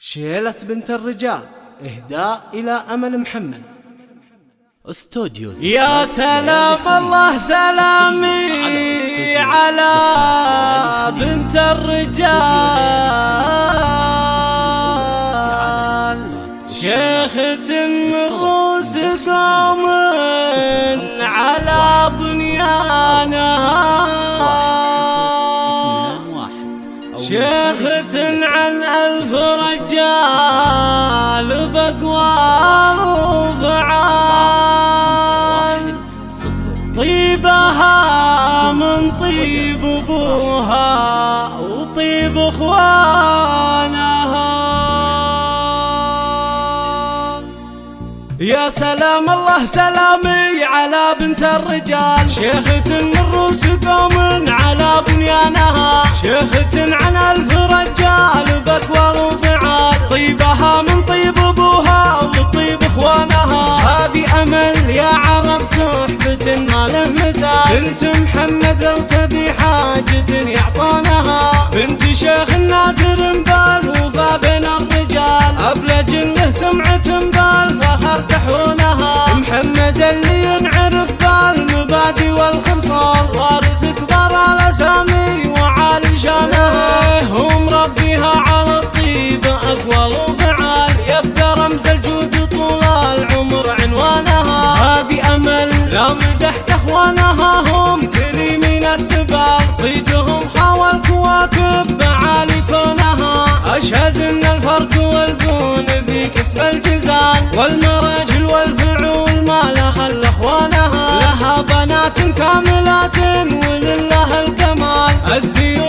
شيلة بنت الرجال إهداء إلى أمل محمد استوديو. يا سلام الله سلامي على بنت الرجال، شيخة الرؤوس قوم على بنيانها، شيخة عن ألف رجال بأقوال وفعال، طيبها من طيب أبوها وطيب أخوانها. يا سلام الله سلامي على بنت الرجال، شيخة الرؤوس قوم على بنيانها، شيخة عن ألف رجال بأقوال وفعال، طيبها من طيب أبوها وطيب أخوانها. هذه أمل يا عرب تحفة ما له مثال، بنت محمد لو تبي حاجة يعطونها، بنت شيخ نادر بالوفا بين الرجال، أبلج له سمعة بالفخر تحونها، محمد اللي ينعرف بالمبادئ والخصال، وارث كبار الأسامي وعالي شانها، هو مربيها على الطيب أقوال وفعال، يبقى رمز الجود طول العمر عنوانها. هذه أمل لا مدحت أخوانها، هم كريمين السبال، صيدهم حاول كواكب معالي كونها، أشهد أن الفرق والبون في كسب الجزال، والمراجل والفعول ما لها إلا أخوانها، لها بنات كاملات ولله الكمال، الزيوت